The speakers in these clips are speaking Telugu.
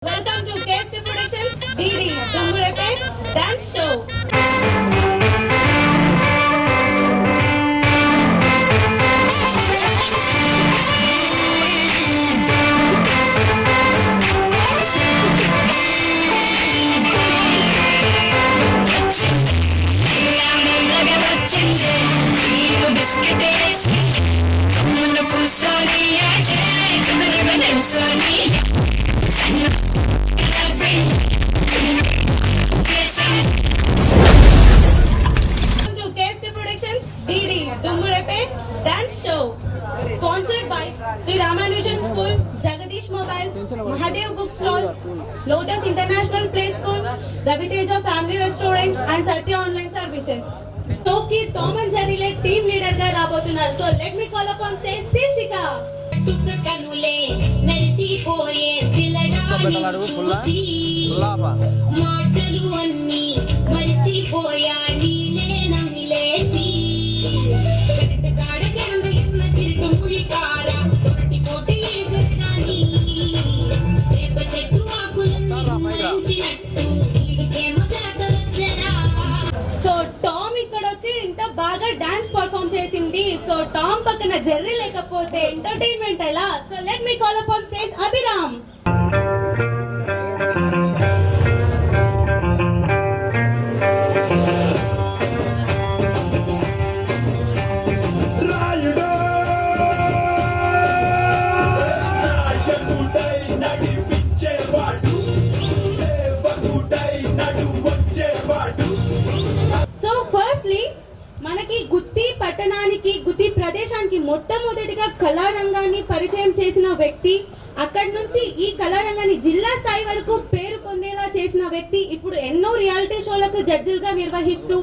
Welcome to KSK Productions DD Dumburepe Dance Show. Dance show sponsored by Sri Ramanujan School, Jagadish Mobiles, Mahadev Bookstall, Lotus International Play School, Raviteja Family Restaurant and Satya Online Services. Toki Tom and Jerry led team leader ga rabotunnaru. So let me call upon stage Sirshika. టుక్కటనులే మెరిసిపోయే పిల్లడాని చూసి మాటలు అన్నీ మరిచిపోయా నీలే నమిలేసి గాడకెంద ఎన్న తిరుగు ముడికార కొట్టి కొట్టి ఎగురునాని రేప చెట్టు ఆకులన్నీ మంచినట్టు ఈడుకేమో జరగవచ్చరా. సో టామ్ ఇక్కడ వచ్చి ఇంత బాగా డాన్స్ పర్ఫార్మ్ చేసింది. సో టామ్ పక్కన జెర్రీ లేకపోతే ఎంటర్టైన్మెంట్ ఎలా? So let me call upon stage Abhiram. So firstly మనకి గుత్తి పట్టణానికి గుత్తి ప్రదేశానికి మొట్టమొదటిగా కళారంగాన్ని పరిచయం చేసిన వ్యక్తి, అక్కడి నుంచి ఈ కళారంగాన్ని జిల్లా స్థాయి వరకు పేరు పొందేలా చేసిన వ్యక్తి, ఇప్పుడు ఎన్నో రియాలిటీ షోలకు జడ్జిలుగా నిర్వహిస్తూ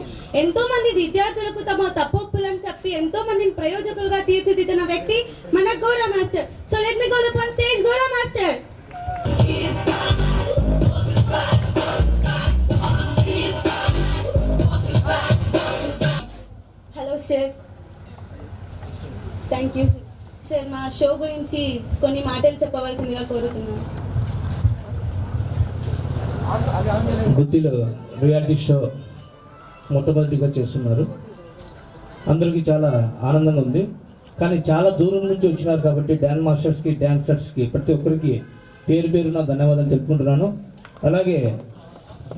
ఎంతో మంది విద్యార్థులకు తమ తప్పొప్పులను చెప్పి ఎంతో మందిని ప్రయోజకులుగా తీర్చిదిద్దిన వ్యక్తి మన గౌరవ master. So let me go upon stage గౌరవ master. Hello sir, thank you sir. మా షో గురించి కొన్ని మాటలు చెప్పవలసిందిగా కోరుతున్నాను. గుత్తిలో రియాలిటీ షో మొట్టమొదటిగా చేస్తున్నారు. అందరికీ చాలా ఆనందంగా ఉంది. కానీ చాలా దూరం నుంచి వచ్చినారు కాబట్టి డ్యాన్స్ మాస్టర్స్కి, డ్యాన్సర్స్కి ప్రతి ఒక్కరికి పేరు పేరున ధన్యవాదాలు తెలుపుకుంటున్నాను. అలాగే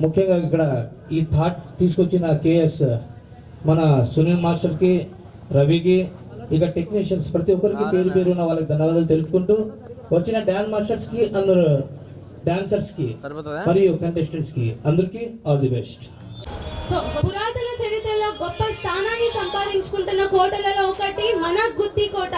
ముఖ్యంగా ఇక్కడ ఈ థాట్ తీసుకొచ్చిన కేఎస్ మన సునీల్ మాస్టర్కి, రవికి, ఇక టెక్నీషియన్స్ ప్రతి ఒక్కరికి పేరు పేరున వాళ్ళకి ధన్యవాదాలు తెలుపుకుంటూ వచ్చిన డ్యాన్స్ మాస్టర్స్కి, అందరు డాన్సర్స్కి మరియు కంటెస్టెంట్స్కి అందరికీ ఆల్ ది బెస్ట్. సో పురాతన చరిత్రలో గొప్ప స్థానాన్ని సంపాదించుకుంటున్న కోటలలో ఒకటి మన గుత్తి కోట.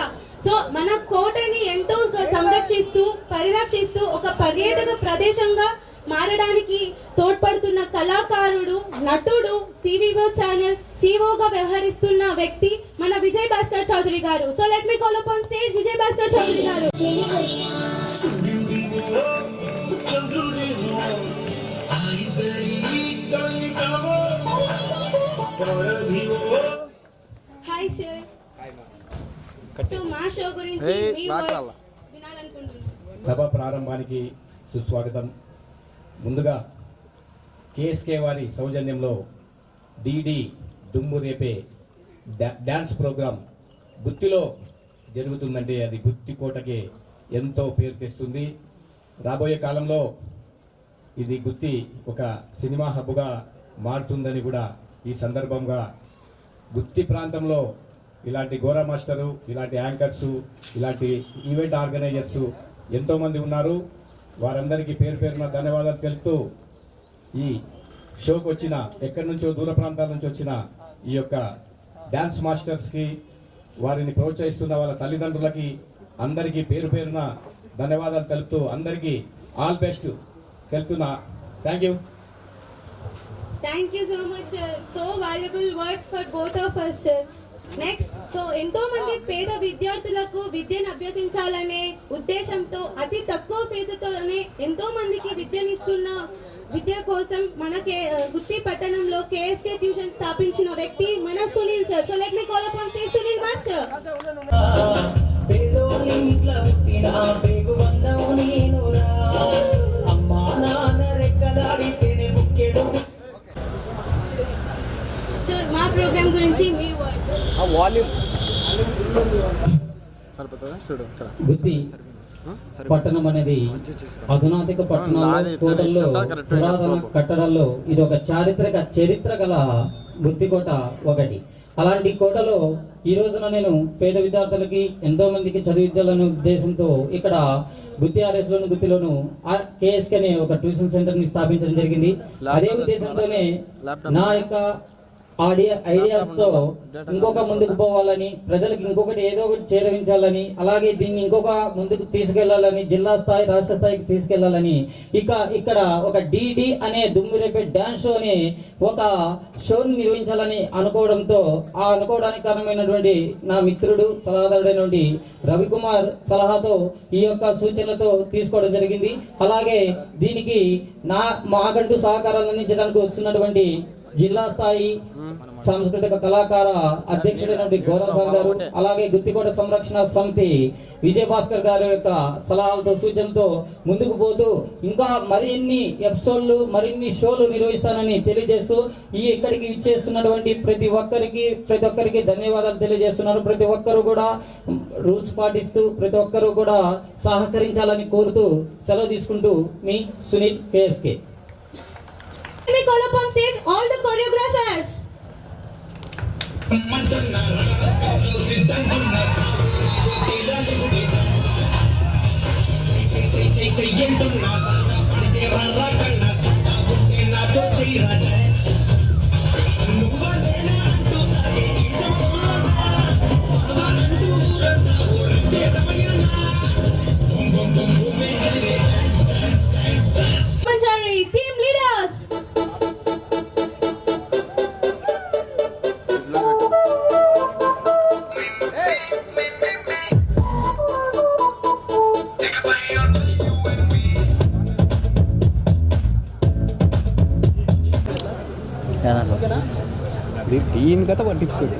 సో మన కోటని ఎంతో సంరక్షిస్తూ పరిరక్షిస్తూ ఒక పర్యాటక ప్రదేశంగా మారడానికి తోడ్పడుతున్న కళాకారుడు, నటుడు, సివిఓ ఛానల్ సిఓగా వ్యవహరిస్తున్న వ్యక్తి మన విజయ్ భాస్కర్ చౌదరి గారు. So let me call upon stage Vijay Bhaskar Chaudhary గారు. Hi sir. సో మా షో గురించి మీ వర్డ్స్ వినాలనుకుంటున్నాను. సభ ప్రారంభానికి సుస్వాగతం. ముందుగా కేఎస్కే వారి సౌజన్యంలో డిడి దుమ్మురేపే డ్యాన్స్ ప్రోగ్రాం గుత్తిలో జరుగుతుందంటే అది గుత్తి కోటకే ఎంతో పేరు తెస్తుంది. రాబోయే కాలంలో ఇది గుత్తి ఒక సినిమా హబ్గా మారుతుందని కూడా ఈ సందర్భంగా గుత్తి ప్రాంతంలో ఇలాంటి గోరా మాస్టరు, ఇలాంటి యాంకర్సు, ఇలాంటి ఈవెంట్ ఆర్గనైజర్సు ఎంతోమంది ఉన్నారు. వారందరికీ పేరు పేరున ధన్యవాదాలు తెలుపుతూ ఈ షోకి వచ్చిన ఎక్కడి నుంచో దూర ప్రాంతాల నుంచి వచ్చిన ఈ యొక్క డ్యాన్స్ మాస్టర్స్కి, వారిని ప్రోత్సహిస్తున్న వాళ్ళ తల్లిదండ్రులకి అందరికీ పేరు పేరున ధన్యవాదాలు తెలుపుతూ అందరికీ ఆల్ బెస్ట్ తెలుపుతున్నా. Thank you. Thank you so much, sir. So valuable words for both of us, sir. Next, so ఎంతో మంది పేద విద్యార్థులకు విద్యను అభ్యసించాలనే ఉద్దేశంతో అతి తక్కువ ఫీజుతోనే ఎంతో మందికి విద్యనిస్తున్న విద్య కోసం మన గుత్తి పట్టణంలో కేఎస్కే ట్యూషన్ స్థాపించిన వ్యక్తి మన Sunil sir. So let me call upon Shri Sunil master. పేదోని ఇంట్లో పుట్టిన పేగు బంధం నేనురా అమ్మా ప్రోగ్రామ్ గురించి మీ వర్డ్స్. గుత్తి పట్టణం అనేది అధునాతిక పట్టణాల్లో కోటల్లో పురాతన కట్టడాల్లో ఇది ఒక చరిత్ర గల గుత్తి కోట ఒకటి. అలాంటి కోటలో ఈ రోజున నేను పేద విద్యార్థులకి ఎంతో మందికి చదివించాలనే ఉద్దేశంతో ఇక్కడ గుత్తి ఆర్ఎస్లోను గుత్తిలోను కేఎస్కే అనే ఒక ట్యూషన్ సెంటర్ ని స్థాపించడం జరిగింది. అదే ఉద్దేశంతోనే నా యొక్క ఐడియాస్ తో ఇంకొక ముందుకు పోవాలని, ప్రజలకు ఇంకొకటి ఏదో ఒకటి చేరవించాలని, అలాగే దీన్ని ఇంకొక ముందుకు తీసుకెళ్లాలని, జిల్లా స్థాయి రాష్ట్ర స్థాయికి తీసుకెళ్లాలని ఇక్కడ ఒక డిడి అనే దుమ్మురేపే డాన్స్ షో అనే ఒక షోని నిర్వహించాలని అనుకోవడంతో ఆ అనుకోవడానికి కారణమైనటువంటి నా మిత్రుడు సలహాదారుడైనటువంటి రవికుమార్ సలహాతో ఈ యొక్క సూచనలతో తీసుకోవడం జరిగింది. అలాగే దీనికి మాకంటూ సహకారాలు అందించడానికి వస్తున్నటువంటి జిల్లా స్థాయి సాంస్కృతిక కళాకార అధ్యక్షుడైనటువంటి గౌరవ్ గారు, అలాగే గుత్తికోట సంరక్షణ సమితి విజయభాస్కర్ గారి యొక్క సలహాలతో సూచనలతో ముందుకు పోతూ ఇంకా మరిన్ని ఎపిసోడ్లు మరిన్ని షోలు నిర్వహిస్తానని తెలియజేస్తూ ఇక్కడికి ఇచ్చేస్తున్నటువంటి ప్రతి ఒక్కరికి ధన్యవాదాలు తెలియజేస్తున్నారు. ప్రతి ఒక్కరు కూడా రూల్స్ పాటిస్తూ ప్రతి ఒక్కరు కూడా సహకరించాలని కోరుతూ సెలవు తీసుకుంటూ మీ Sunil KSK. We call upon stage all the choreographers. Manjari, team leaders. దీని కథ పట్టించుకోండి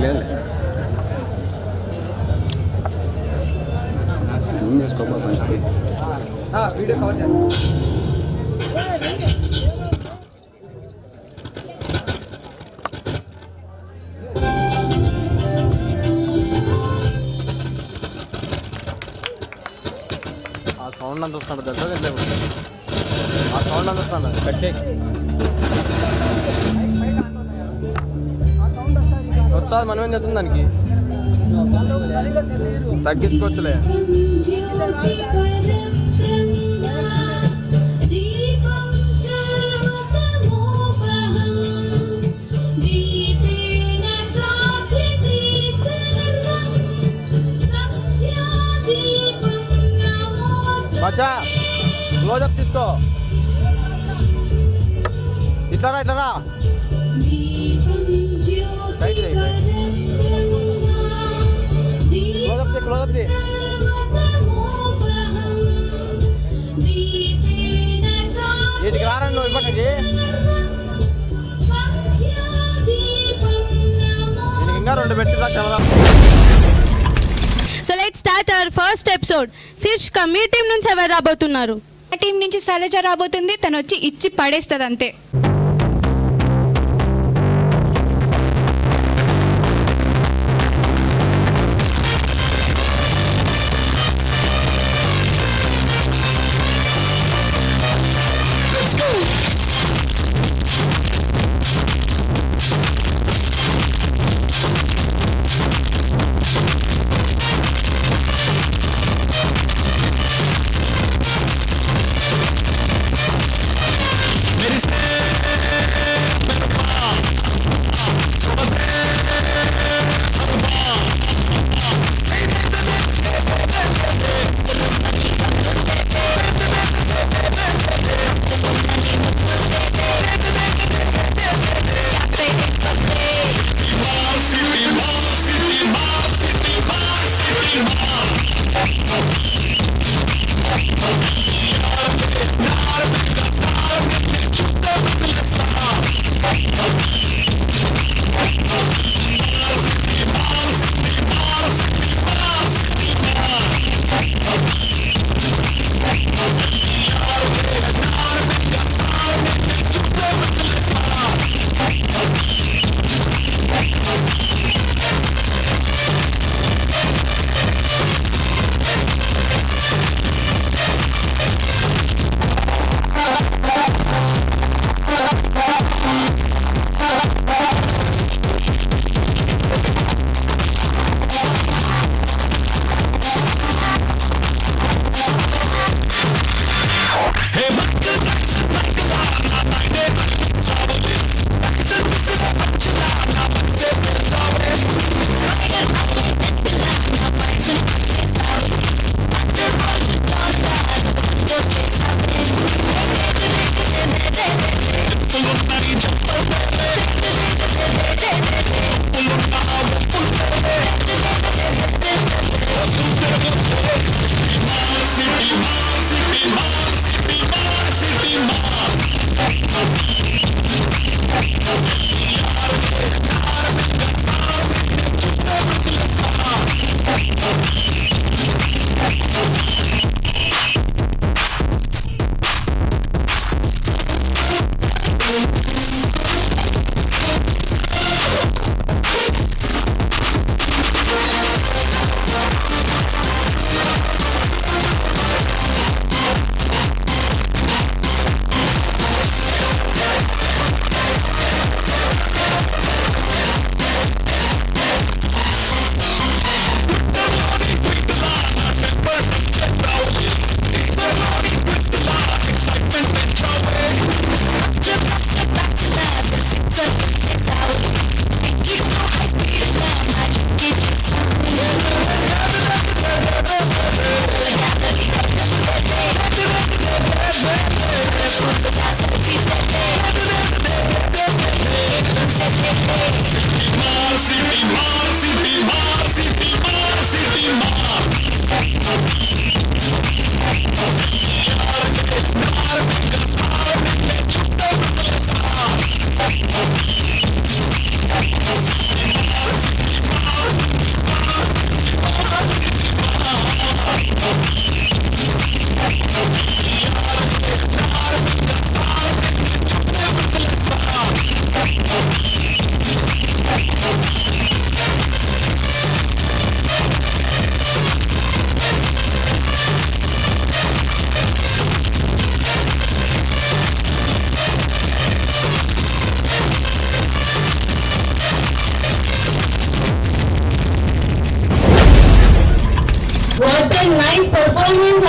లేదు వీడియో కవర్ చేయండి. ఆ సౌండ్ అంత వస్తాడు దగ్గర ఆ సౌండ్ అంత వస్తాడు కట్ చేయి వస్తుంది. మనం ఏం చేస్తుంది దానికి తగ్గించుకోవచ్చులే. బాచా క్లోజప్ తీసుకో. ఇట్లారా ఇట్లారా క్లోజప్ ది. వీటికి రారండి నువ్వు ఇప్పటికి ఇంకా 2 పెట్టిరా camera. So let's start our first episode. శీర్షిక మీ టీం నుంచి ఎవరు రాబోతున్నారు? ఆ టీం నుంచి శైలజ రాబోతుంది. తను వచ్చి ఇచ్చి పడేస్తుంది అంతే.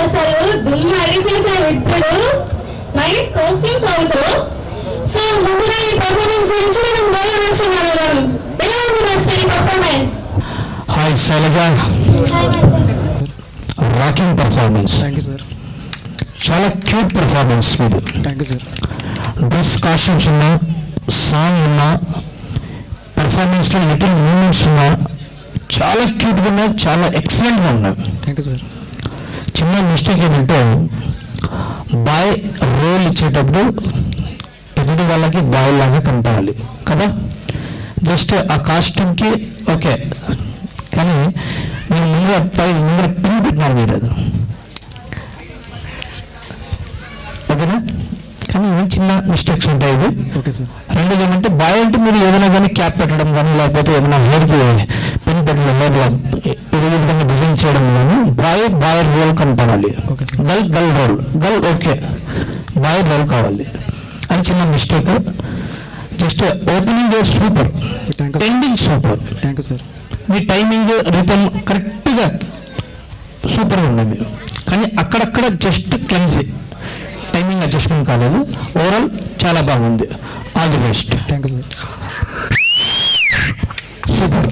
అసలు దుమ్ము అడిచేసారు ఇప్పుడు. Nice costumes also. సో ముందుగా ఈ పర్ఫార్మెన్స్ గురించి మనం బాగా మాట్లాడగలం. ఎలా ఉంది మాస్టర్ ఈ performance? Hi Shailaja, rocking performance. Thank you sir. చాలా క్యూట్ పర్ఫార్మెన్స్ మీరు. Thank you sir. Dress costumes ఉన్నా, సాంగ్ ఉన్నా, పర్ఫార్మెన్స్లో లిటిల్ మూమెంట్స్ ఉన్నా, చాలా క్యూట్గా ఉన్నా, చాలా ఎక్సలెంట్గా ఉన్నా. Thank you sir. చిన్న మిస్టేక్ ఏంటంటే బాయ్ రోల్ ఇచ్చేటప్పుడు ఎదుటి వాళ్ళకి బాయ్ లాగా కనపడాలి కదా. జస్ట్ ఆ కాస్ట్యూమ్కి ఓకే, కానీ నేను ముందర పిన్ పెట్టినాను మీరు అది ఓకేనా. కానీ చిన్న మిస్టేక్స్ ఉంటాయి ఇవి. Okay sir. రెండోది ఏమంటే బాయ్ అంటే మీరు ఏదైనా కానీ క్యాప్ పెట్టడం కానీ లేకపోతే ఏమైనా హెయిర్కి పిన్ పెట్టడం లేదా ఏదో విధంగా డిజైన్ చేయడం కానీ బాయ్ రోల్ కనపడాలి. Girl role okay, boy role కావాలి. అది చిన్న mistake. Just opening super, ending super. Thank you sir. మీ టైమింగ్ రిథమ్ కరెక్ట్గా సూపర్గా ఉంది మీరు, కానీ అక్కడక్కడ జస్ట్ క్లమ్జీ, టైమింగ్ అడ్జస్ట్మెంట్ కాలేదు. ఓవరాల్ చాలా బాగుంది. All the best. Thank you sir. Super.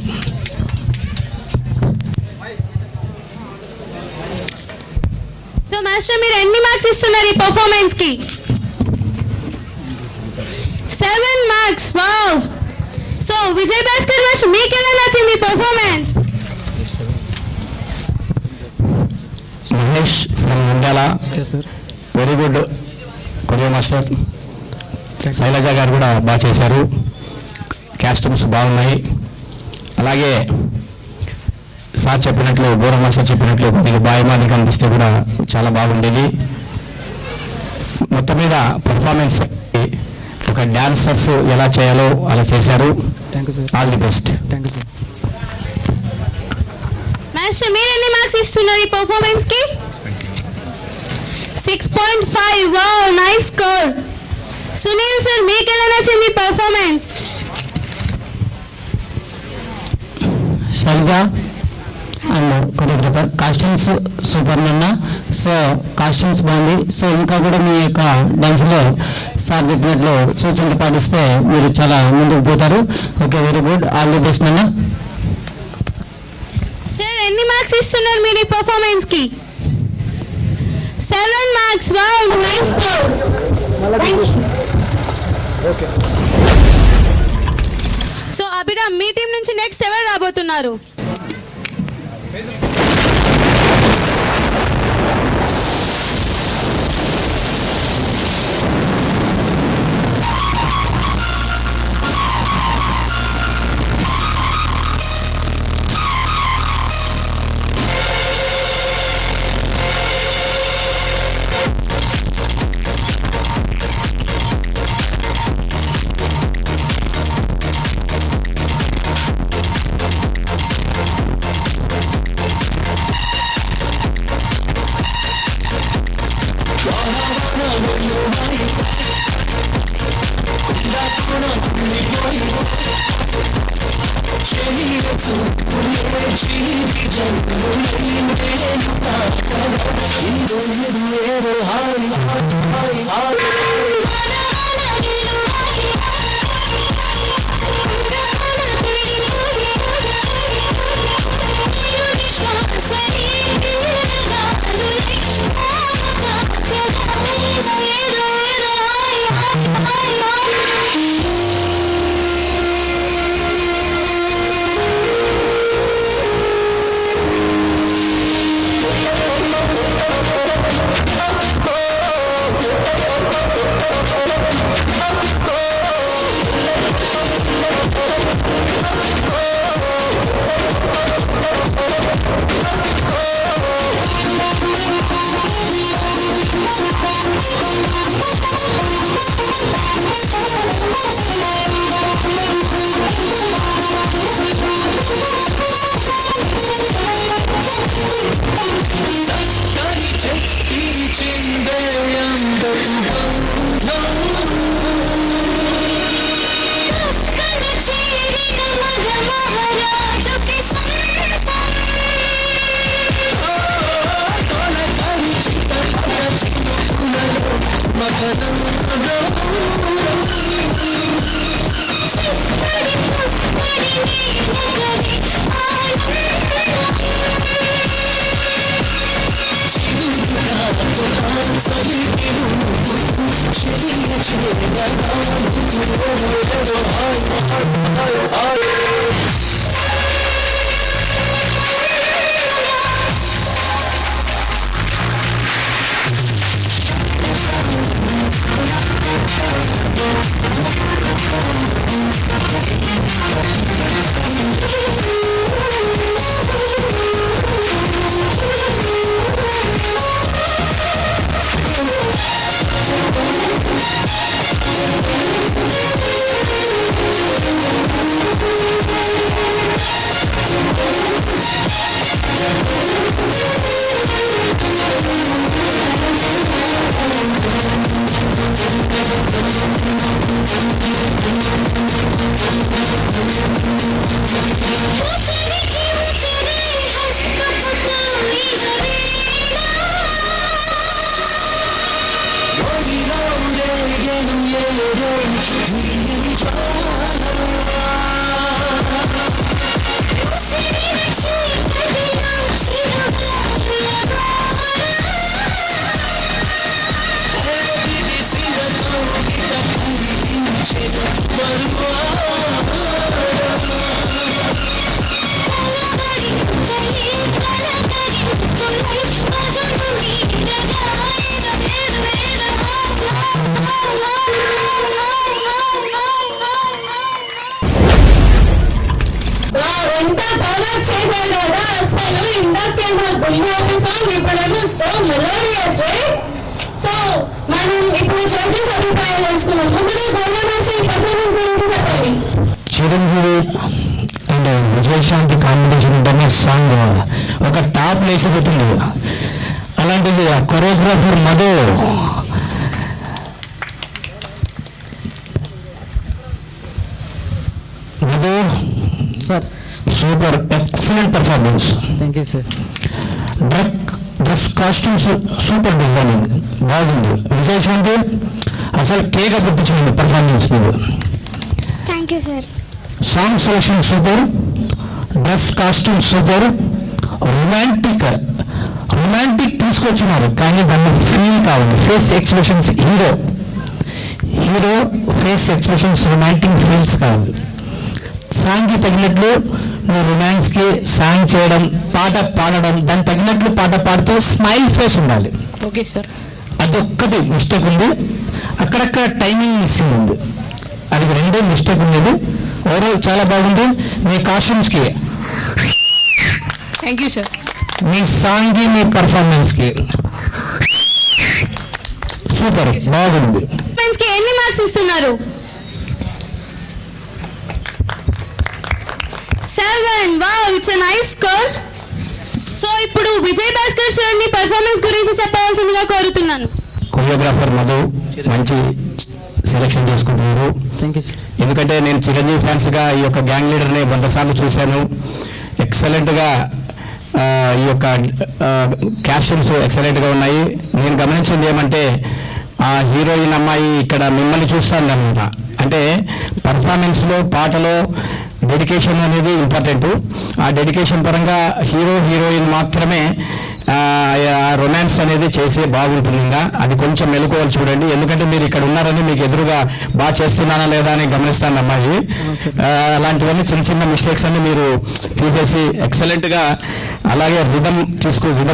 So master మీరు ఎన్ని మార్క్స్ ఇస్తున్నారు ఈ పర్ఫార్మెన్స్ కి? 7 marks. Wow. So Vijay Bhaskar master మీకు ఎలా నచ్చింది performance? Mahesh from Nandyal. Yes sir. Very good choreo master. Shailaja garu కూడా బాగా చేశారు. కాస్ట్యూమ్స్ బాగున్నాయి. అలాగే సార్ చెప్పినట్లు, గౌరవ మాస్టర్ చెప్పినట్లు కొద్దిగా బాయ్ మాది కనిపిస్తే కూడా చాలా బాగుండేది. మొత్తం మీద పర్ఫార్మెన్స్ ఒక డాన్సర్స్ ఎలా చేయాలో అలా చేశారు. Thank you sir. All the best. Thank you sir. Master మీరు ఎన్ని మార్క్స్ ఇస్తున్నారు ఈ పర్ఫార్మెన్స్ కి? 6.5. Wow, nice score. Sunil sir మీకు ఎలా నచ్చింది performance? Shailaja and choreographer costumes super అన్న. సో కాస్ట్యూమ్స్ బాగుంది. సో ఇంకా కూడా మీ యొక్క డాన్స్లో సార్ చెప్పినట్లు సూచనలు పాటిస్తే మీరు చాలా ముందుకు పోతారు. Okay, very good. All the best అన్న. సార్ ఎన్ని మార్క్స్ ఇస్తున్నారు మీరు ఈ పర్ఫార్మెన్స్ కి? 7 marks. Wow, nice score. So Abhiram మీ టీం నుంచి నెక్స్ట్ ఎవరు రాబోతున్నారు? ఎంత బాగా చేశారు కదా అసలు ఇందాకేమో గుండె సాంగ్ ఇప్పుడేమో సో మెలోడియస్ రైట్. సో మనం ఇప్పుడు జడ్జెస్ అభిప్రాయం తెలుసుకున్నాం. ముందుగా గౌరవ పర్ఫార్మెన్స్ గురించి చెప్పండి. చిరంజీవి అండ్ విజయశాంతి కాంబినేషన్ ఉంటేనే సాంగ్ ఒక టాప్ లేచిపోతుంది. అలాంటిది choreographer Madhu sir super excellent performance. Thank you sir. Dress costumes super designing బాగుంది. విజయశాంతి అసలు కేక పుట్టించింది పర్ఫార్మెన్స్ మీద. Thank you sir. Song selection super, dress costume super, romantic తీసుకొచ్చినారు కానీ దాన్ని ఫీల్ కావాలి. Face expressions hero face expressions romantic feels కావాలి. సాంగ్కి తగినట్లు నువ్వు రొమాన్స్కి సాంగ్ చేయడం, పాట పాడడం, దానికి తగినట్లు పాట పాడుతూ స్మైల్ ఫేస్ ఉండాలి. Okay sir. అదొక్కటి మిస్టేక్ ఉంది. అక్కడక్కడ టైమింగ్ మిస్సింగ్ ఉంది. అది రెండో మిస్టేక్ ఉండేది. ఓవరాల్ చాలా బాగుంది. మీ కాస్ట్యూమ్స్కి, థ్యాంక్ యూ సార్. మీ సాంగ్కి, మీ పర్ఫార్మెన్స్కి సూపర్ బాగుంది. కి ఎన్ని మార్క్స్ ఇస్తున్నారు? 7. Wow, it's a nice score. So ఇప్పుడు విజయ్ భాస్కర్ సార్ ని పర్ఫార్మెన్స్ గురించి చెప్పవలసిందిగా కోరుతున్నాను. కొరియోగ్రాఫర్ మధు మంచి సెలెక్షన్ చేసుకుంటున్నారు. Thank you sir. ఎందుకంటే నేను చిరంజీవి ఫ్యాన్స్గా ఈ యొక్క గ్యాంగ్ లీడర్ని 100 సార్లు చూశాను. ఎక్సలెంట్గా ఈ యొక్క క్యాస్ట్యూమ్స్ ఎక్సలెంట్గా ఉన్నాయి. నేను గమనించింది ఏమంటే ఆ హీరోయిన్ అమ్మాయి ఇక్కడ మిమ్మల్ని చూస్తాను అనమాట. అంటే పర్ఫార్మెన్స్లో, పాటలో డెడికేషన్ అనేది ఇంపార్టెంట్. ఆ డెడికేషన్ పరంగా హీరోయిన్ మాత్రమే రొమాన్స్ అనేది చేసే బాగుంటుంది. ఇంకా అది కొంచెం మెలకువలు చూడండి. ఎందుకంటే మీరు ఇక్కడ ఉన్నారని మీకు ఎదురుగా బాగా చేస్తున్నానా లేదా అని గమనిస్తాను అమ్మాయి. అలాంటివన్నీ చిన్న మిస్టేక్స్ అన్ని మీరు తీసేసి ఎక్సలెంట్గా, అలాగే రిధమ్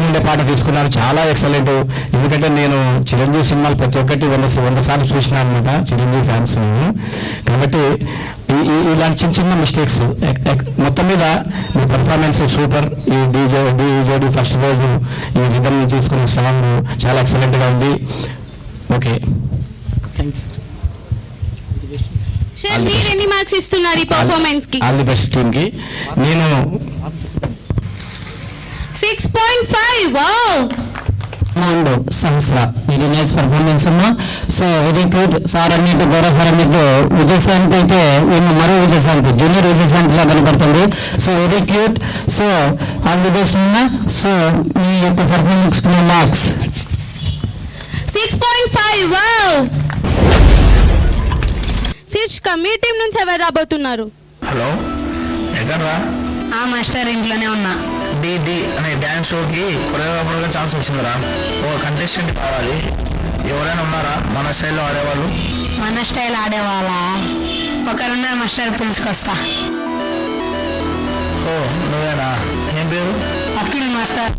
ఉండే పాట తీసుకున్నారు. చాలా ఎక్సలెంట్. ఎందుకంటే నేను చిరంజీవి సినిమాలు ప్రతి ఒక్కటి 100 సార్లు చూసినాను అనమాట, చిరంజీవి ఫ్యాన్స్. కాబట్టి ఇలాంటి చిన్న మిస్టేక్స్ మొత్తం మీద మీ పర్ఫార్మెన్స్ సూపర్. ఈ జోడి ఫస్ట్ రోజు ఈ రిధమ్ తీసుకున్న సాంగ్ చాలా ఎక్సలెంట్గా ఉంది. Okay, thanks. సార్ మీరు ఎన్ని మార్క్స్ ఇస్తున్నారు ఈ పర్ఫార్మెన్స్ కి? ఆల్ ది బెస్ట్ టీమ్ కి. నేను 6.5. వావ్, సహస్ర ఇది నైస్ పర్ఫార్మెన్స్ అమ్మా. So very good. సార్ అన్నింటి గౌరవ సార్ అన్నింటిలో విజయశాంతి అయితే ఈమె మరో విజయశాంతి, జూనియర్ విజయశాంతి లా కనపడుతుంది. So very cute. So all the best అమ్మా. సో మీ యొక్క పర్ఫార్మెన్స్ మార్క్స్ 6.5. 5. వావ్. శీర్షిక మీ టీం నుంచి ఎవరు రాబోతున్నారు? హలో, ఎక్కడ్రా? ఆ మాస్టర్ ఇంట్లోనే ఉన్నా. డి అనే డ్యాన్స్ షోకి కొరియోగ్రాఫర్గా ఛాన్స్ వచ్చిందిరా. ఓ కంటెస్టెంట్ కావాలి. ఎవరైనా ఉన్నారా మన స్టైల్లో ఆడేవాళ్ళు? మన స్టైల్ ఆడేవాళ్ళ ఒకరున్నారు మాస్టర్, పిలుచుకొస్తా. ఓ నువ్వేనా? ఏం పేరు? అఖిల్ మాస్టర్.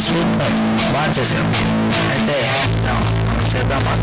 సూపర్, బాగా చేశారు. అయితే చేద్దామా?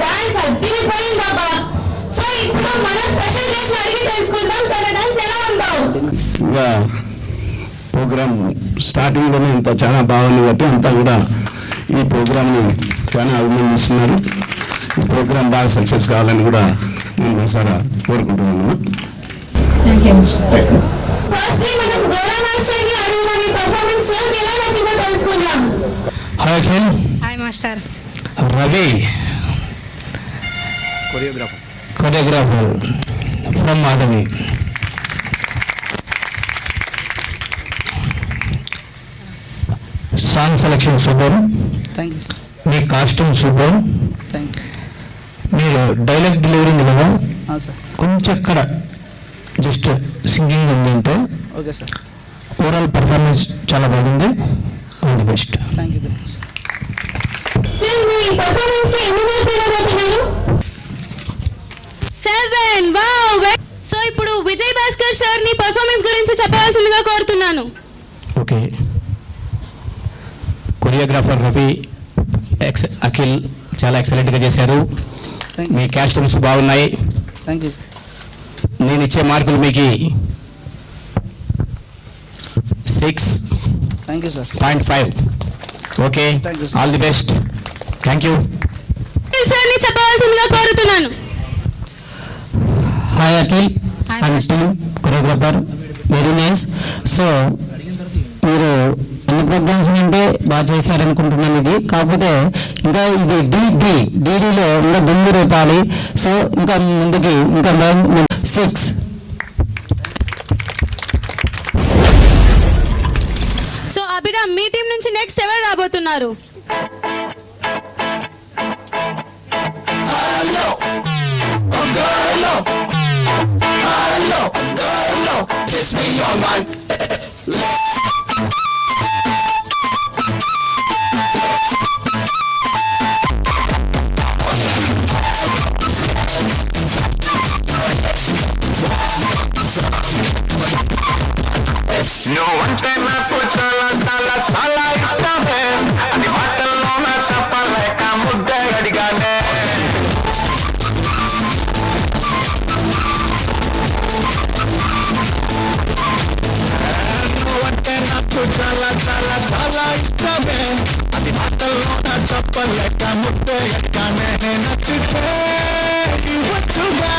డాన్స్ అదిరిపోయింది బాబా. సో ఇప్పుడు మన స్పెషల్ గెస్ట్ అడిగి తెలుసుకుందాం తన డాన్స్ ఎలా ఉందో. ప్రోగ్రామ్ స్టార్టింగ్లోనే ఇంత చాలా బాగుంది కాబట్టి అంతా కూడా ఈ ప్రోగ్రామ్ని చాలా అభినందిస్తున్నారు. ఈ ప్రోగ్రామ్ బాగా సక్సెస్ కావాలని కూడా నేను మనసారా కోరుకుంటున్నాను. ఫస్ట్లీ మనం గౌరవ మాస్టర్ని అడిగిన మీ పర్ఫార్మెన్స్ ఎలా నచ్చిందో తెలుసుకుందాం. Hi Akhil. Hi master. Ravi, choreographer from Madhavi. Song selection super, me costume super, మీరు డైలాగ్ డెలివరీ నిలవా కొంచెం అక్కడ జస్ట్ సింగింగ్ ఉంది అంటే ఓవరాల్ పర్ఫార్మెన్స్ చాలా బాగుంది. All the best. Sir me performance కి ఎన్ని మార్క్స్ ఇవ్వబోతున్నారు? 7. వావ్. సో ఇప్పుడు విజయ్ భాస్కర్ సార్ ని పర్ఫార్మెన్స్ గురించి చెప్పాల్సిందిగా కోరుతున్నాను. ఓకే, కొరియోగ్రాఫర్ రవి, అఖిల్ చాలా ఎక్సలెంట్గా చేశారు. మీ కాస్ట్యూమ్స్ బాగున్నాయి. నేను ఇచ్చే మార్కులు మీకు 6 thank you sir. 0.5. Okay, Thank you, sir. All the best. Thank you. సార్ని చెప్పవలసిందిగా కోరుతున్నాను. Hi Akhil and team choreographer, very nice. So మీరు అన్ని ప్రోగ్రామ్స్ అంటే బాగా చేశారనుకుంటున్నాను. ఇది కాకపోతే ఇంకా ఇది డీడీలో ఇంకా దుమ్ము రేపాలి. సో ఇంకా ముందుకి ఇంకా 6. సో అభిరామ్, మీ టీం నుంచి నెక్స్ట్ ఎవరు రాబోతున్నారు? నువ్వు అంటే నాకు చాలా చాలా చాలా ఇష్టమే, అది మాటల్లో నా చెప్పలేక ముద్దే అడిగానే. నువ్వంటే నాకు చాలా చాలా చాలా ఇష్టమే, అది మాటల్లో నా చెప్పలేక ముద్దే అడిగానే. నచ్చితే ఇవ్వచ్చుగా.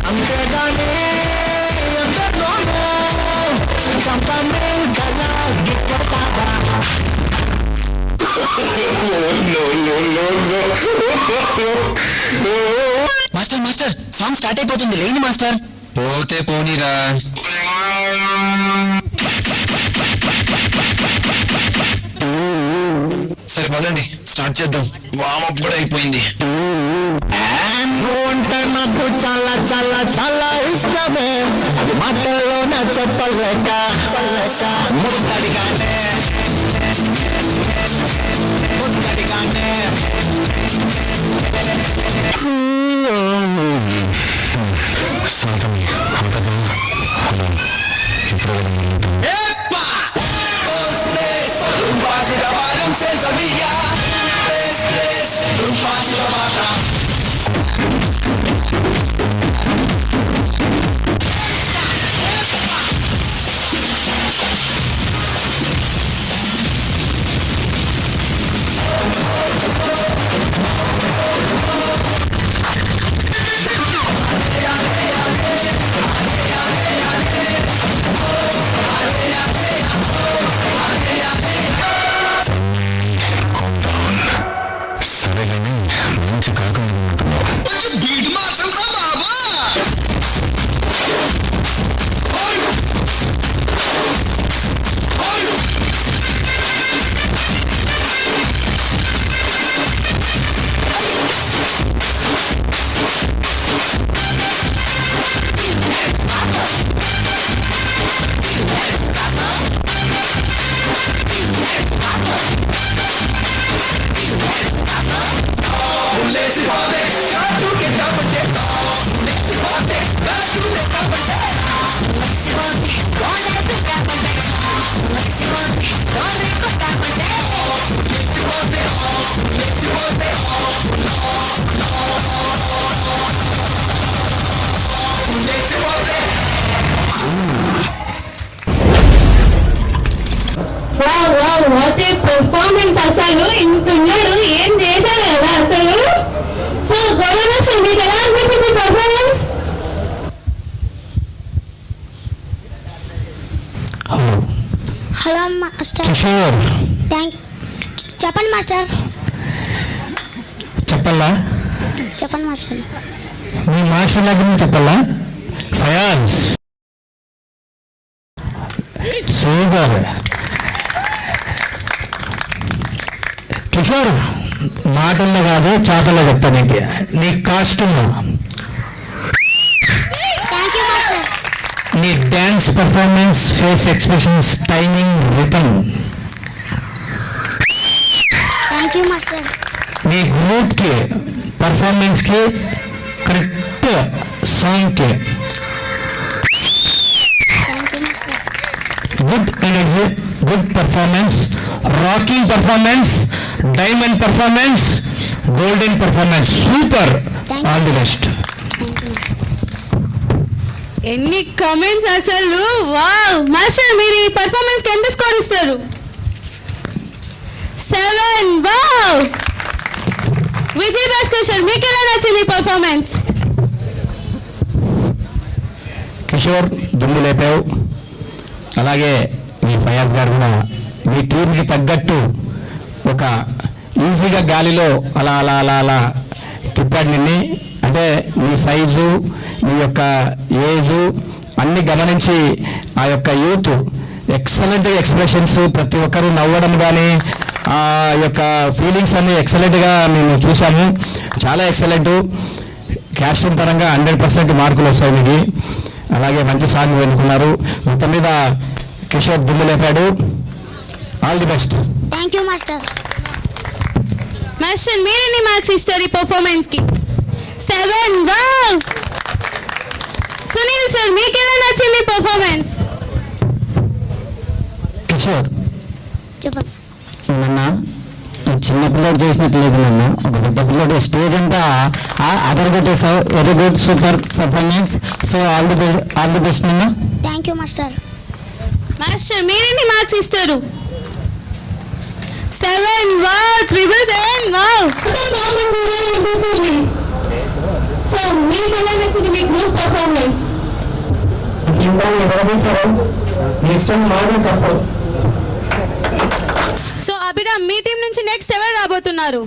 అంతేగాని ఎందరిలోనో సంపన్నే గల గిట్టతావా. మాస్టర్ సాంగ్ స్టార్ట్ అయిపోతుంది, లేని మాస్టర్. పోతే పోనీరా. సరే పదండి, స్టార్ట్ చేద్దాం. వామప్ కూడా అయిపోయింది. అంటే నాకు చాలా చాలా చాలా ఇష్టమే, అది మాటల్లో నా చెప్పలేక ముద్దడిగానే ముద్దడిగానే. సొంతమే అంతగా ఇప్పుడు సరేగాని మంచి కాకుండా వాట్ ఏ పర్ఫార్మెన్స్. అసలు ఇంతున్నాడు, ఏం చేశాడు కదా అసలు. సో గౌరవ మీకు ఎలా అనిపించింది పర్ఫార్మెన్స్? Hello master. కిషోర్ చెప్పండి మాస్టర్. చెప్పాలా? చెప్పండి మాస్టర్. మీ మాస్టర్ దగ్గర నుంచి చెప్పాలా? ఫయాజ్ సూపర్. కిషోర్ మాటల్లో కాదు చాటల్లో చెప్తా నీకు. నీ కాస్ట్యూమ్, థ్యాంక్ యూ మాస్టర్. నీ dance performance, face expressions, timing, rhythm, thank you master. నీ గ్రూప్కి పర్ఫార్మెన్స్కి, కరెక్ట్ సాంగ్కి. Thank you master. Good performance, rocking performance, diamond performance, golden performance, super, all the best. ఎన్ని కమెంట్స్ అసలు, వావ్. మాస్టర్ మీరు ఈ పర్ఫార్మెన్స్ కి ఎంత స్కోర్ ఇస్తారు? 7. వావ్. విజయ్ భాస్కర్ సార్ మీకు ఎలా నచ్చింది పర్ఫార్మెన్స్? కిషోర్ దుమ్ము లేపావు, అలాగే మీ ఫయాజ్ గారు కూడా మీ టీంకి తగ్గట్టు ఒక ఈజీగా గాలిలో అలా అలా అలా అలా తిప్పాడు నిన్ని. అంటే మీ సైజు, మీ యొక్క ఏజు అన్ని గమనించి ఆ యొక్క యూత్ ఎక్సలెంట్ ఎక్స్ప్రెషన్స్, ప్రతి ఒక్కరూ నవ్వడం కానీ ఆ యొక్క ఫీలింగ్స్ అన్ని ఎక్సలెంట్గా మేము చూసాము. చాలా ఎక్సలెంట్. క్యాష్ పరంగా 100% మార్కులు వస్తాయి మీకు. అలాగే మంచి సాంగ్ వెనుకున్నారు. మొత్తం మీద కిషోర్ దుమ్ము లేపాడు. All the best. Thank you master. Master మీరెన్ని మార్క్స్ ఇస్తారు ఈ పర్ఫార్మెన్స్ కి? 7. వావ్. సునీల్ సార్ మీకు ఎలా నచ్చింది పర్ఫార్మెన్స్? కిషోర్ చెప్పండి. నిన్న చిన్న పిల్లోడు చేసినట్లేదు, నిన్న ఒక పెద్ద పిల్లోడు స్టేజ్ అంతా అదరగొట్టేసావు. Very good, super performance. So all the best నిన్న. Thank you master. మాస్టర్ మీరెన్ని మార్క్స్ ఇస్తారు? 7. వావ్. 7. వావ్. సో మీకు ఎలా నచ్చింది మీ గ్రూప్ పర్ఫార్మెన్స్? సో అభిరామ్ మీ టీం నుంచి నెక్స్ట్ ఎవరు రాబోతున్నారు?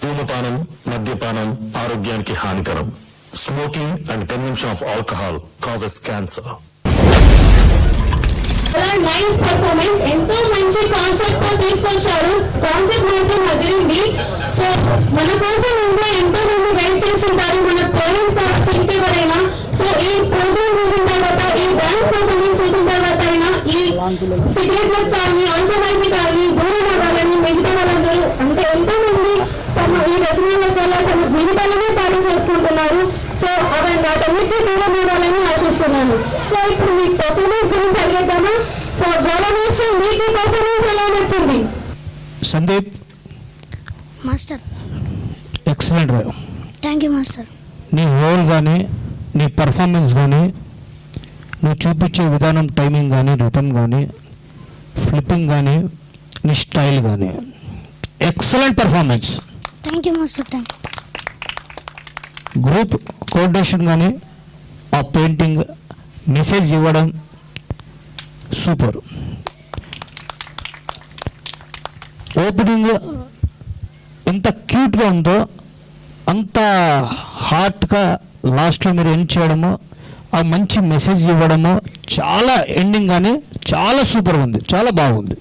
ధూమపానం, మద్యపానం ఆరోగ్యానికి హానికరం. Smoking and consumption of alcohol causes cancer. Nice performance, ఎంతో మంచి కాన్సెప్ట్ తో తీసుకొచ్చారు. కాన్సెప్ట్ మాత్రం అదిరింది. సో మన కోసం ఇంకా ఎంతో మంది వెయిట్ చేస్తుంటారు, మన పేరెంట్స్ చెప్పేవారైనా. సో ఈ ప్రోగ్రామ్ చూసిన తర్వాత, ఈ డాన్స్ పర్ఫార్మెన్స్ చూసిన తర్వాత అయినా ఈ సిగరెట్ కానీ ఆల్కహాల్ కి కానీ దూరం అవ్వాలని మిగతా వాళ్ళందరూ అంటే ఎంతో మంది తమ ఈ వ్యసనాల వల్ల తమ జీవితాలనే పాడు చేసుకుంటున్నారు. సో అవన్నీ వాటన్నిటికీ దూరం అవ్వాలని ఆశిస్తున్నాను. సో ఇప్పుడు మీ పర్ఫార్మెన్స్ గురించి అడిగేద్దామా? సో గౌరవేష్, మీకు పర్ఫార్మెన్స్ ఎలా నచ్చింది? Sandeep, master. Excellent. Thank you master. నీ రోల్ కానీ, నీ పర్ఫార్మెన్స్ కానీ, నువ్వు చూపించే విధానం, టైమింగ్ కానీ, రిథమ్ కానీ, ఫ్లిప్పింగ్ కానీ, నీ స్టైల్ కానీ, excellent performance. Thank you master. Thank you. Group coordination కానీ, ఆ పెయింటింగ్, మెసేజ్ ఇవ్వడం సూపర్. ఓపెనింగ్ ఎంత క్యూట్గా ఉందో అంత హార్ట్గా లాస్ట్లో మీరు ఎండ్ చేయడము, ఆ మంచి మెసేజ్ ఇవ్వడము, చాలా ఎండింగ్ కానీ చాలా సూపర్గా ఉంది, చాలా బాగుంది.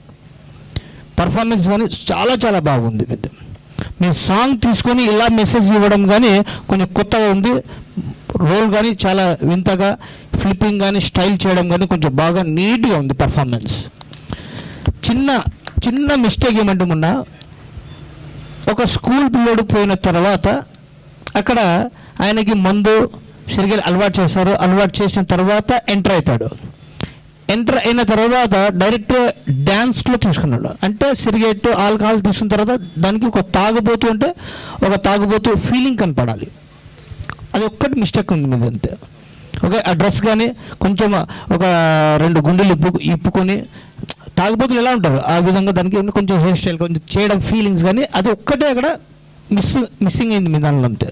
పర్ఫార్మెన్స్ కానీ చాలా చాలా బాగుంది. మీ సాంగ్ తీసుకొని ఇలా మెసేజ్ ఇవ్వడం కానీ కొంచెం కొత్తగా ఉంది. రోల్ కానీ చాలా వింతగా, ఫ్లిప్పింగ్ కానీ, స్టైల్ చేయడం కానీ కొంచెం బాగా నీట్గా ఉంది పర్ఫార్మెన్స్. చిన్న మిస్టేక్ ఏమంటే మొన్న ఒక స్కూల్ పిల్లడు పోయిన తర్వాత అక్కడ ఆయనకి మందు సిరిగేలు అలవాటు చేస్తారు. అలవాటు చేసిన తర్వాత ఎంటర్ అవుతాడు. ఎంటర్ అయిన తర్వాత డైరెక్ట్ డ్యాన్స్లో తీసుకున్నాడు. అంటే సిగరెట్, ఆల్కహాల్ తీసుకున్న తర్వాత దానికి ఒక తాగుబోతు అంటే ఒక తాగుబోతు ఫీలింగ్ కనపడాలి. అది ఒక్కటి మిస్టేక్ ఉంది మీద అంతే. ఓకే, ఆ డ్రెస్ కానీ కొంచెం ఒక 2 గుండెలు ఇప్పుకొని తాగుబోతులు ఎలా ఉంటారు ఆ విధంగా దానికి కొంచెం హెయిర్ స్టైల్ కొంచెం చేయడం, ఫీలింగ్స్ కానీ అది ఒక్కటే అక్కడ మిస్సింగ్ అయింది మీ దానిలో అంతే.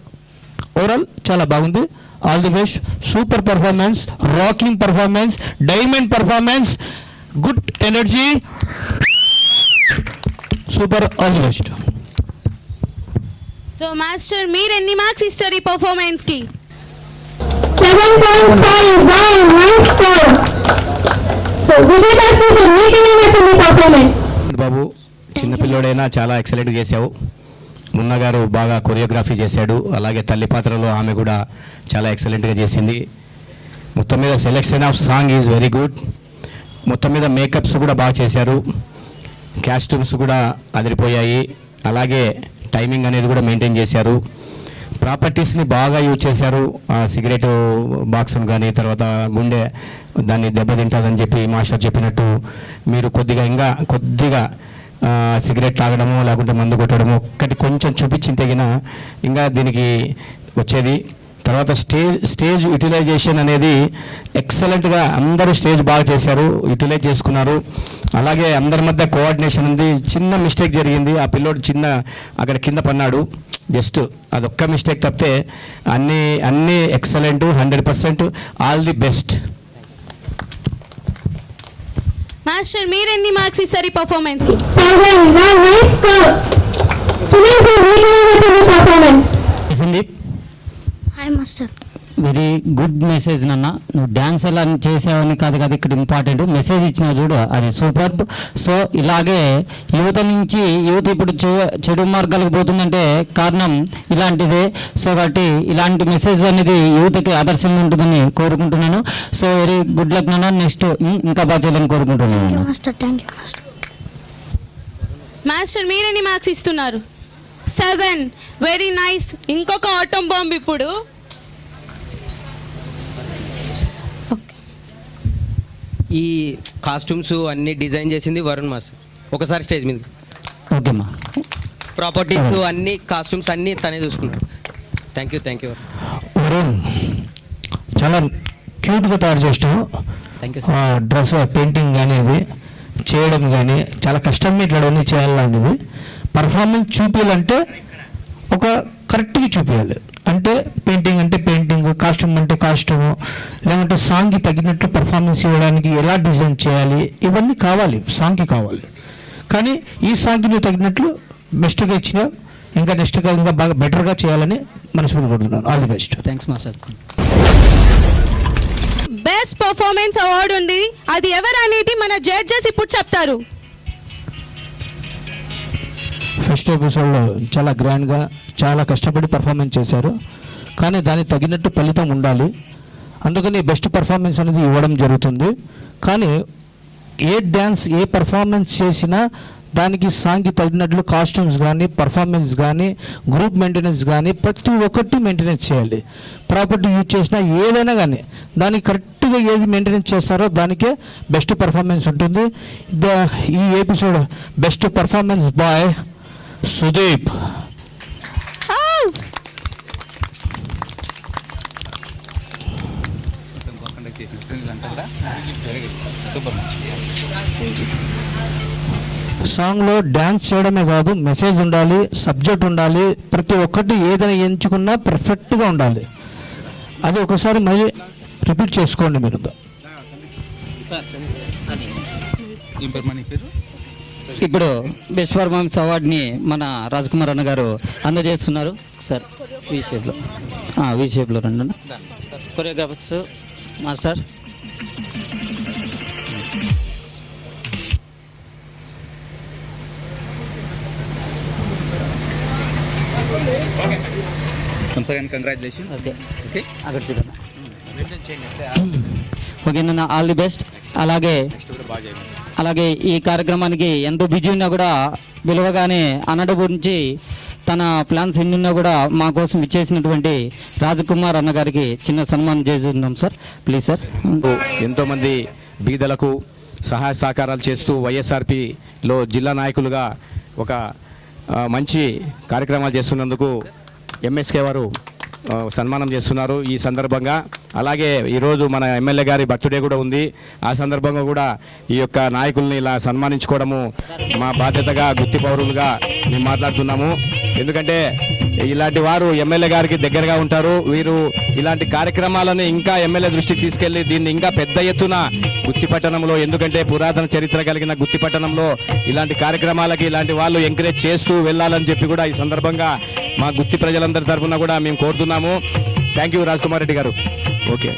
ఓవరాల్ చాలా బాగుంది. All the best. Super performance, rocking performance, diamond performance, good energy, super. All the best. So master, మీరు ఎన్ని మార్క్స్ ఇస్తారు ఈ పర్ఫార్మెన్స్ కి? 7.5. Nice score. So Vijay Bhaskar, మీకు ఎలా నచ్చింది పర్ఫార్మెన్స్? బాబు, చిన్నపిల్లోడైనా చాలా ఎక్సలెంట్ చేసావు. మున్నా గారు బాగా కొరియోగ్రఫీ చేశాడు. అలాగే తల్లి పాత్రలో ఆమె కూడా చాలా ఎక్సలెంట్గా చేసింది. మొత్తం మీద selection of song is very good. మొత్తం మీద మేకప్స్ కూడా బాగా చేశారు. కాస్ట్యూమ్స్ కూడా అదిరిపోయాయి. అలాగే టైమింగ్ అనేది కూడా మెయింటైన్ చేశారు. ప్రాపర్టీస్ని బాగా యూజ్ చేశారు. సిగరెట్ బాక్స్ను కానీ, తర్వాత గుండె దాన్ని దెబ్బతింటుందని చెప్పి మాస్టర్ చెప్పినట్టు మీరు కొద్దిగా సిగరెట్ తాగడము లేకుంటే మందు కొట్టడము ఒక్కటి కొంచెం చూపించిన తగిన ఇంకా దీనికి వచ్చేది. తర్వాత స్టేజ్ యూటిలైజేషన్ అనేది ఎక్సలెంట్గా అందరూ స్టేజ్ బాగా చేశారు, యూటిలైజ్ చేసుకున్నారు. అలాగే అందరి మధ్య కోఆర్డినేషన్ ఉంది. చిన్న మిస్టేక్ జరిగింది, ఆ పిల్లోడు అక్కడ కింద పన్నాడు. జస్ట్ అదొక్క మిస్టేక్ తప్పితే అన్నీ excellent, 100%. All the best. Master, మీరు ఎన్ని మార్క్స్ ఇస్తారు ఈ పర్ఫార్మెన్స్ కి? 7. Nice score. సునీల్ సార్, మీకు ఎలా నచ్చింది performance? Sandeep, hi master. Very good message నాన్న. నువ్వు డ్యాన్స్ ఎలా చేసావని కాదు కదా ఇక్కడ ఇంపార్టెంట్, మెసేజ్ ఇచ్చినావు చూడు, అది సూపర్. సో ఇలాగే యువత ఇప్పుడు చెడు మార్గాలకు పోతుందంటే కారణం ఇలాంటిదే. సో కాబట్టి ఇలాంటి మెసేజ్ అనేది యువతకి ఆదర్శంగా ఉంటుందని కోరుకుంటున్నాను. సో వెరీ గుడ్ లక్ నాన్న. నెక్స్ట్ ఇంకా బాగా చేయాలని కోరుకుంటున్నాను. Master, thank you master. Master, మీరు ఎన్ని మార్క్స్ ఇస్తున్నారు? 7. Very nice. ఇంకొక ఆటం బాంబ్ ఇప్పుడు. ఈ కాస్ట్యూమ్స్ అన్ని డిజైన్ చేసింది వరుణ్ మాస్టర్. ఒకసారి స్టేజ్ మీద ఓకేమ్మా. ప్రాపర్టీస్ అన్ని కాస్ట్యూమ్స్ అన్ని తనే చూసుకుంటాడు. Thank you. వరుణ్ చాలా క్యూట్గా తయారు చేస్తాం. థ్యాంక్ యూ డ్రెస్ పెయింటింగ్ కానీ ఇది చేయడం కానీ చాలా కష్టం. ఇట్లాంటివన్నీ చేయాలనేది పర్ఫార్మెన్స్ చూపించాలంటే ఒక కరెక్ట్గా చూపించాలి. అంటే పెయింటింగ్ అంటే పెయింటింగ్, కాస్ట్యూమ్ అంటే కాస్ట్యూము, లేదంటే సాంగ్కి తగినట్టు పర్ఫార్మెన్స్ ఇవ్వడానికి ఎలా డిజైన్ చేయాలి, ఇవన్నీ కావాలి, సాంగ్కి కావాలి. కానీ ఈ సాంగ్కి నువ్వు తగినట్లు బెస్ట్గా ఇచ్చిన, ఇంకా నెక్స్ట్గా ఇంకా బాగా బెటర్గా చేయాలని మనస్ఫూర్తి కోరుతున్నాను. All the best. Thanks master. Best performance award ఉంది, అది ఎవరనేది మన జడ్జెస్ ఇప్పుడు చెప్తారు. ఫస్ట్ ఎపిసోడ్లో చాలా గ్రాండ్గా చాలా కష్టపడి పర్ఫార్మెన్స్ చేశారు, కానీ దానికి తగినట్టు ఫలితం ఉండాలి. అందుకని బెస్ట్ పర్ఫార్మెన్స్ అనేది ఇవ్వడం జరుగుతుంది. కానీ ఏ డ్యాన్స్ ఏ పర్ఫార్మెన్స్ చేసినా దానికి సాంగ్కి తగినట్లు కాస్ట్యూమ్స్ కానీ పర్ఫార్మెన్స్ కానీ గ్రూప్ మెయింటెనెన్స్ కానీ ప్రతి ఒక్కటి మెయింటెనెన్స్ చేయాలి. ప్రాపర్టీ యూజ్ చేసినా ఏదైనా కానీ దానికి కరెక్ట్గా ఏది మెయింటెనెన్స్ చేస్తారో దానికే బెస్ట్ పర్ఫార్మెన్స్ ఉంటుంది. ఈ episode best performance boy Sudeep. సాంగ్లో డ్యాన్స్ చేయడమే కాదు, మెసేజ్ ఉండాలి, సబ్జెక్ట్ ఉండాలి, ప్రతి ఒక్కటి ఏదైనా ఎంచుకున్నా పర్ఫెక్ట్గా ఉండాలి. అది ఒకసారి మళ్ళీ రిపీట్ చేసుకోండి మీరు. ఇప్పుడు బెస్ట్ పర్ఫార్మెన్స్ అవార్డుని మన రాజ్కుమార్ అన్న గారు అందజేస్తున్నారు. సార్ వి షేప్లో రండి. Choreographers master. ఓకే నాన్న, ఆల్ ది బెస్ట్. అలాగే ఈ కార్యక్రమానికి ఎంతో బిజీ ఉన్నా కూడా విలువగానే అన్నడు గురించి తన ప్లాన్స్ ఎన్ని ఉన్నా కూడా మా కోసం ఇచ్చేసినటువంటి రాజకుమార్ అన్న గారికి చిన్న సన్మానం చేస్తున్నాం సార్. Please sir. ఎంతోమంది బీదలకు సహాయ సహకారాలు చేస్తూ వైఎస్ఆర్పిలో జిల్లా నాయకులుగా ఒక మంచి కార్యక్రమాలు చేస్తున్నందుకు ఎంఎస్కే వారు సన్మానం చేస్తున్నారు ఈ సందర్భంగా. అలాగే ఈరోజు మన ఎమ్మెల్యే గారి బర్త్డే కూడా ఉంది. ఆ సందర్భంగా కూడా ఈ యొక్క నాయకుల్ని ఇలా సన్మానించుకోవడము మా బాధ్యతగా గుత్తి పౌరులుగా మేము మాట్లాడుతున్నాము. ఎందుకంటే ఇలాంటి వారు ఎమ్మెల్యే గారికి దగ్గరగా ఉంటారు. వీరు ఇలాంటి కార్యక్రమాలను ఇంకా ఎమ్మెల్యే దృష్టికి తీసుకెళ్లి దీన్ని ఇంకా పెద్ద ఎత్తున గుత్తి పట్టణంలో, ఎందుకంటే పురాతన చరిత్ర కలిగిన గుత్తి పట్టణంలో ఇలాంటి కార్యక్రమాలకి ఇలాంటి వాళ్ళు ఎంకరేజ్ చేస్తూ వెళ్ళాలని చెప్పి కూడా ఈ సందర్భంగా మా గుత్తి ప్రజలందరి తరఫున కూడా మేము కోరుతున్నాము. థ్యాంక్ యూ రాజ్కుమార్ రెడ్డి గారు. ఓకే.